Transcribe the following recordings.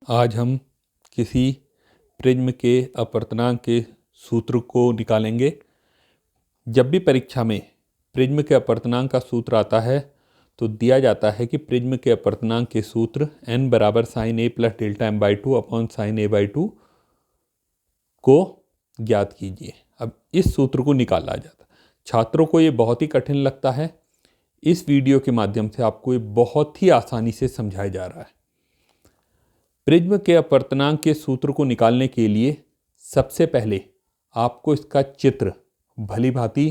आज हम किसी प्रिज्म के अपवर्तनांक के सूत्र को निकालेंगे। जब भी परीक्षा में प्रिज्म के अपवर्तनांक का सूत्र आता है तो दिया जाता है कि प्रिज्म के अपवर्तनांक के सूत्र n बराबर sine A plus delta M by two upon sine A by two को ज्ञात कीजिए। अब इस सूत्र को निकाला जाता है। छात्रों को ये बहुत ही कठिन लगता है। इस वीडियो के माध्यम से आपको ये बहुत ही आसानी से समझाया जा रहा है। प्रिज्म के अपवर्तनांक के सूत्र को निकालने के लिए सबसे पहले आपको इसका चित्र भली भांति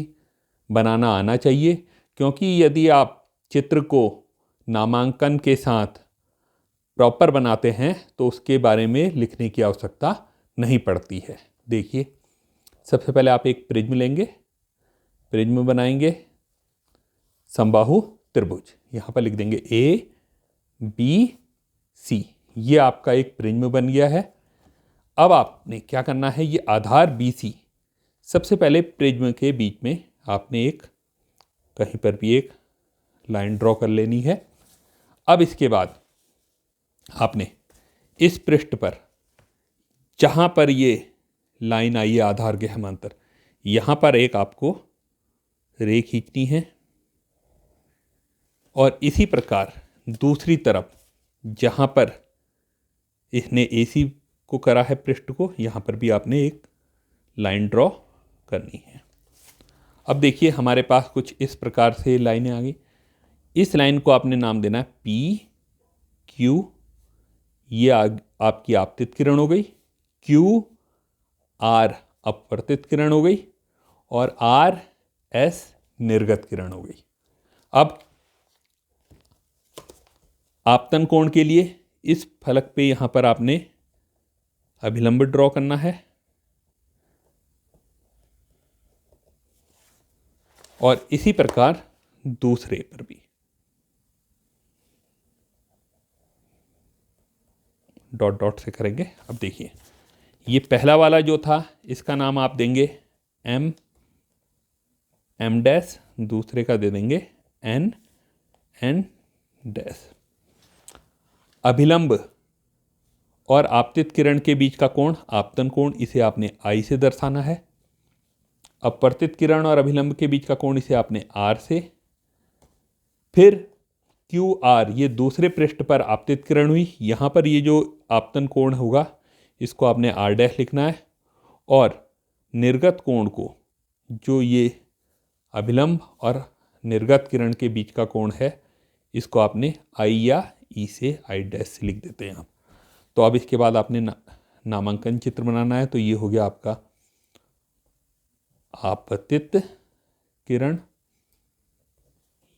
बनाना आना चाहिए, क्योंकि यदि आप चित्र को नामांकन के साथ प्रॉपर बनाते हैं तो उसके बारे में लिखने की आवश्यकता नहीं पड़ती है। देखिए, सबसे पहले आप एक प्रिज्म लेंगे, प्रिज्म बनाएंगे, समबाहु त्रिभुज, यहाँ पर लिख देंगे ए बी सी। ये आपका एक प्रिज्म बन गया है। अब आपने क्या करना है, ये आधार बी सी, सबसे पहले प्रिज्म के बीच में आपने एक कहीं पर भी एक लाइन ड्रॉ कर लेनी है। अब इसके बाद आपने इस पृष्ठ पर जहाँ पर ये लाइन आई है आधार के समांतर, यहाँ पर एक आपको रे खींचनी है और इसी प्रकार दूसरी तरफ जहाँ पर इसने AC को करा है पृष्ठ को, यहाँ पर भी आपने एक लाइन ड्रॉ करनी है। अब देखिए, हमारे पास कुछ इस प्रकार से लाइनें आ गई। इस लाइन को आपने नाम देना है PQ, ये आपकी आपतित किरण हो गई, QR अपवर्तित किरण हो गई और RS निर्गत किरण हो गई। अब आपतन कोण के लिए इस फलक पे यहाँ पर आपने अभिलंब ड्रॉ करना है और इसी प्रकार दूसरे पर भी डॉट डॉट से करेंगे। अब देखिए, ये पहला वाला जो था इसका नाम आप देंगे M डैश, दूसरे का दे देंगे N डैश। अभिलंब और आपतित किरण के बीच का कोण आपतन कोण, इसे आपने I से दर्शाना है। अपवर्तित किरण और अभिलंब के बीच का कोण, इसे आपने R से। फिर QR, ये दूसरे पृष्ठ पर आपतित किरण हुई, यहाँ पर ये जो आपतन कोण होगा इसको आपने R डैश लिखना है और निर्गत कोण को, जो ये अभिलंब और निर्गत किरण के बीच का कोण है, इसको आपने I या E से I डैश से लिख देते हैं आप। तो अब इसके बाद आपने नामांकन चित्र बनाना है। तो ये हो गया आपका आपतित किरण,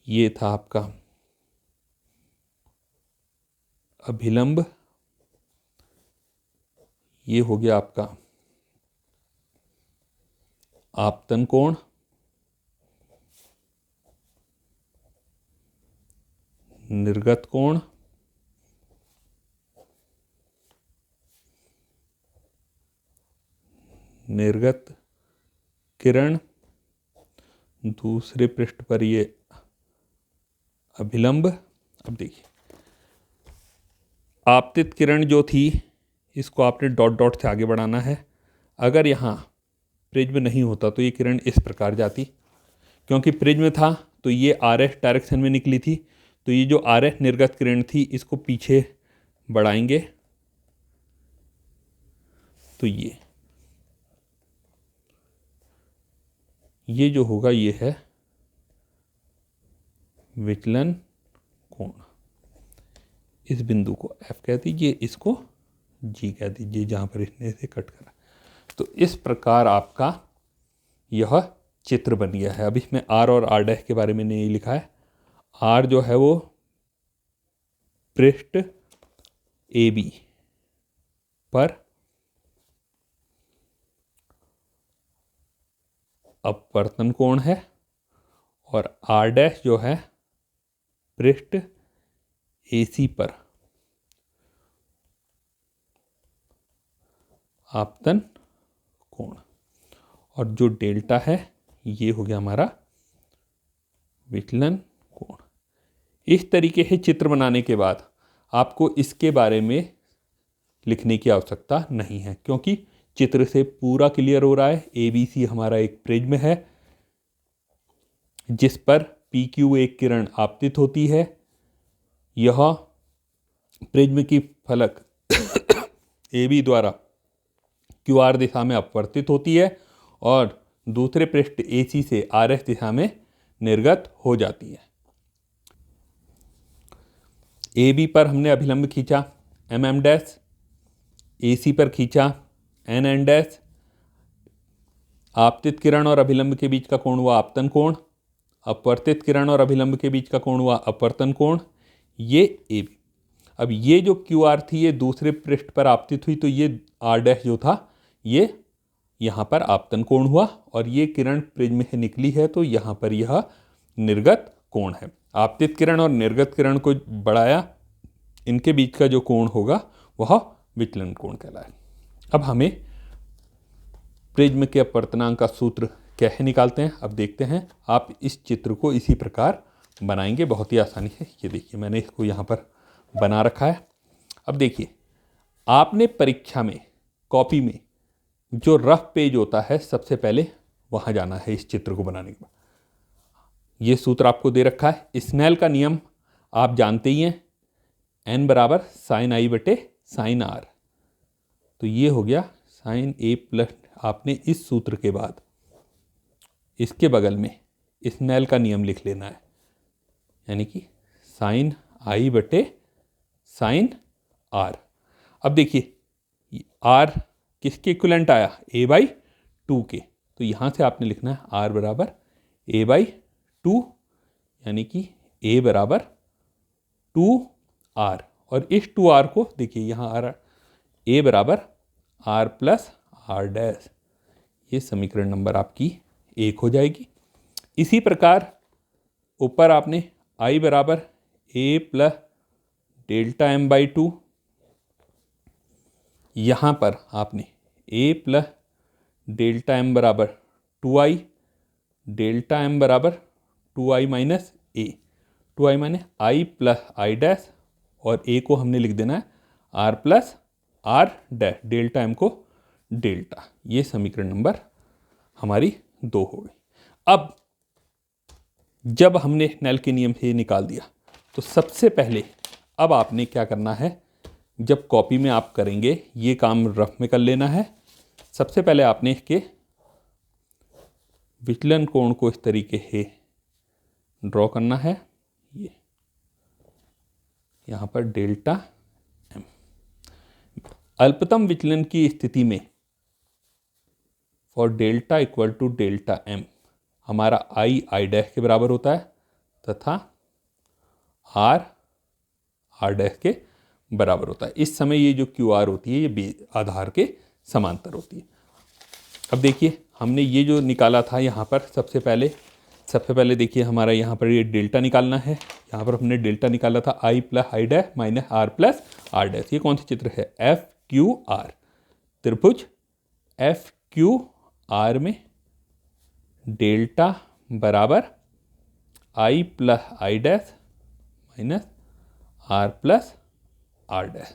ये था आपका अभिलंब, ये हो गया आपका आपतन कोण, निर्गत कोण, निर्गत किरण, दूसरे पृष्ठ पर ये अभिलंब। अब देखिए, आपतित किरण जो थी इसको आपने डॉट डॉट से आगे बढ़ाना है। अगर यहाँ प्रिज्म नहीं होता तो ये किरण इस प्रकार जाती, क्योंकि प्रिज्म था तो ये RS डायरेक्शन में निकली थी, तो ये जो RS निर्गत किरण थी इसको पीछे बढ़ाएंगे तो ये जो होगा ये है विचलन कोण। इस बिंदु को F कह दीजिए, इसको G कह दीजिए, जहाँ पर इसने से कट करा। तो इस प्रकार आपका यह चित्र बन गया है। अब इसमें R और R डैश के बारे में नहीं लिखा है। R जो है वो पृष्ठ AB पर अपवर्तन कोण है और R डैश जो है पृष्ठ AC पर आपतन कोण, और जो डेल्टा है ये हो गया हमारा विचलन कोण। इस तरीके से चित्र बनाने के बाद आपको इसके बारे में लिखने की आवश्यकता नहीं है, क्योंकि चित्र से पूरा क्लियर हो रहा है। ABC हमारा एक प्रिज्म है जिस पर PQ एक किरण आपतित होती है। यह प्रिज्म की फलक AB द्वारा QR दिशा में अपवर्तित होती है और दूसरे पृष्ठ AC से RS दिशा में निर्गत हो जाती है। AB पर हमने अभिलंब खींचा MM डैश, AC पर खींचा NN डैश। आपतित किरण और अभिलंब के बीच का कोण हुआ आपतन कोण, अपवर्तित किरण और अभिलंब के बीच का कोण हुआ अपवर्तन कोण। ये AB। अब ये जो QR थी ये दूसरे पृष्ठ पर आपतित हुई, तो ये R डैश जो था ये यहाँ पर आपतन कोण हुआ और ये किरण प्रिज्म से निकली है, तो यहाँ पर यह निर्गत कोण है। आपतित किरण और निर्गत किरण को बढ़ाया, इनके बीच का जो कोण होगा वह विचलन कोण कहलाएगा। अब हमें प्रिज्म के अपवर्तनांक का सूत्र कैसे निकालते हैं अब देखते हैं। आप इस चित्र को इसी प्रकार बनाएंगे बहुत ही आसानी से। ये देखिए मैंने इसको यहाँ पर बना रखा है। अब देखिए आपने परीक्षा में कॉपी में जो रफ पेज होता है सबसे पहले वहाँ जाना है इस चित्र को बनाने के बाद। ये सूत्र आपको दे रखा है। स्नेल का नियम आप जानते ही हैं, n बराबर साइन आई बटे साइन आर। तो ये हो गया साइन ए प्लस, आपने इस सूत्र के बाद इसके बगल में स्नेल का नियम लिख लेना है, यानी कि साइन आई बटे साइन आर। अब देखिए आर किसके इक्विवेलेंट आया, a/2 के, तो यहाँ से आपने लिखना है r बराबर a/2, यानी कि a बराबर 2r। और इस 2r को देखिए यहाँ a बराबर r प्लस r डैश, ये समीकरण नंबर आपकी 1 हो जाएगी। इसी प्रकार ऊपर आपने i बराबर a प्लस डेल्टा m/2, यहाँ पर आपने a प्लस डेल्टा m बराबर 2i, डेल्टा m बराबर 2i minus a, 2i minus i plus i dash, और a को हमने लिख देना है r plus r dash, delta m को डेल्टा। ये समीकरण नंबर हमारी 2 हो गई। अब जब हमने स्नेल के नियम से निकाल दिया तो सबसे पहले अब आपने क्या करना है, जब कॉपी में आप करेंगे ये काम रफ में कर लेना है। सबसे पहले आपने इसके विचलन कोण को इस तरीके से ड्रॉ करना है। ये यहाँ पर डेल्टा m, अल्पतम विचलन की स्थिति में for delta equal to delta m हमारा i डैश के बराबर होता है तथा r डैश के बराबर होता है। इस समय ये जो QR होती है ये आधार के समांतर होती है। अब देखिए हमने ये जो निकाला था यहाँ पर सबसे पहले देखिए हमारा यहाँ पर ये डेल्टा निकालना है। यहाँ पर हमने डेल्टा निकाला था i plus i dash minus r plus r dash. ये कौन सा चित्र है, FQR, त्रिभुज FQR में डेल्टा बराबर i plus i dash minus r plus r dash,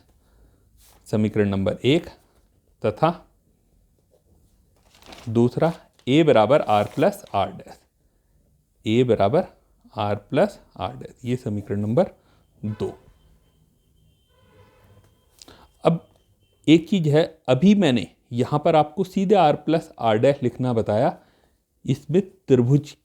समीकरण नंबर 1, तथा दूसरा a बराबर r plus r dash, a बराबर r प्लस r डैश, ये समीकरण नंबर 2। अब एक चीज है, अभी मैंने यहां पर आपको सीधे r प्लस r डैश लिखना बताया, इसमें त्रिभुज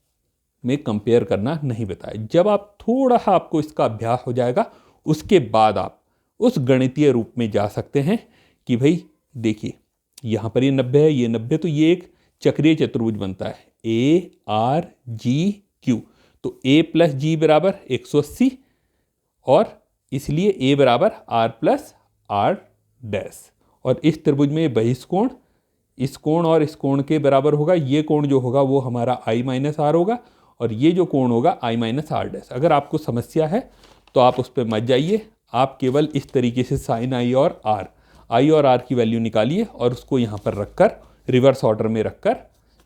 में कंपेयर करना नहीं बताया। जब आप थोड़ा सा आपको इसका अभ्यास हो जाएगा उसके बाद आप उस गणितीय रूप में जा सकते हैं कि भाई देखिए यहाँ पर ये 90 है, ये 90, तो ये एक चक्रीय चतुर्भुज बनता है ARGQ। तो A प्लस G बराबर 180 और इसलिए A बराबर R प्लस R डैश। और इस त्रिभुज में बहिष्कोण इस कोण और इस कोण के बराबर होगा। ये कोण जो होगा वो हमारा I माइनस R होगा और ये जो कोण होगा I माइनस R डैश। अगर आपको समस्या है तो आप उस पर मत जाइए, आप केवल इस तरीके से साइन I और R की वैल्यू निकालिए और उसको यहाँ पर रखकर रिवर्स ऑर्डर में रखकर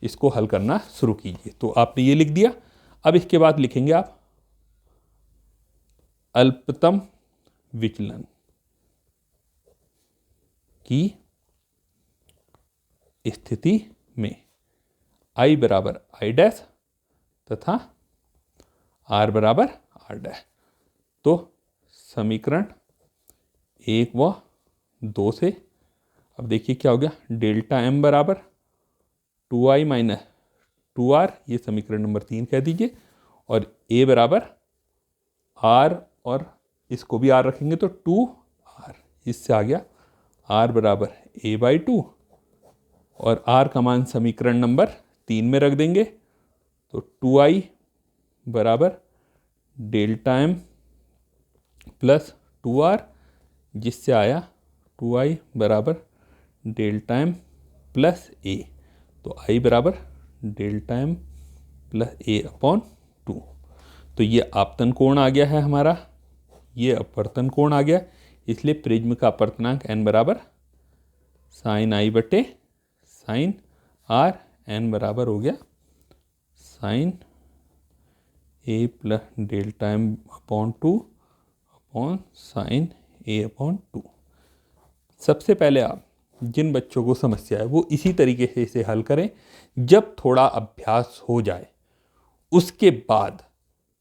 इसको हल करना शुरू कीजिए। तो आपने ये लिख दिया। अब इसके बाद लिखेंगे आप अल्पतम विचलन। की स्थिति में I बराबर I डैश तथा R बराबर R डैश। तो समीकरण 1 व 2 से अब देखिए क्या हो गया, डेल्टा M बराबर 2I माइनस 2R, ये समीकरण नंबर 3 कह दीजिए, और A बराबर R, और इसको भी R रखेंगे तो 2R, इससे आ गया R बराबर A/2, और R का मान समीकरण नंबर 3 में रख देंगे तो 2I बराबर डेल्टा M प्लस 2R, जिससे आया 2I बराबर डेल्टा M प्लस A। तो I बराबर डेल्टा M प्लस A/2। तो ये आपतन कोण आ गया है हमारा, ये अपवर्तन कोण आ गया, इसलिए प्रिज्म का अपवर्तनांक n बराबर साइन I बटे साइन R, n बराबर हो गया sine A plus delta M/2 upon sine A/2। सबसे पहले आप जिन बच्चों को समस्या है वो इसी तरीके से इसे हल करें। जब थोड़ा अभ्यास हो जाए उसके बाद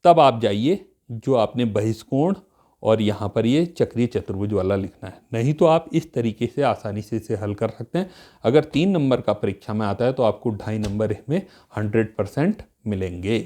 तब आप जाइए जो आपने बहिष्कोण और यहाँ पर ये चक्रीय चतुर्भुज वाला लिखना है, नहीं तो आप इस तरीके से आसानी से इसे हल कर सकते हैं। अगर 3 नंबर का परीक्षा में आता है तो आपको 2.5 नंबर इसमें 100% मिलेंगे।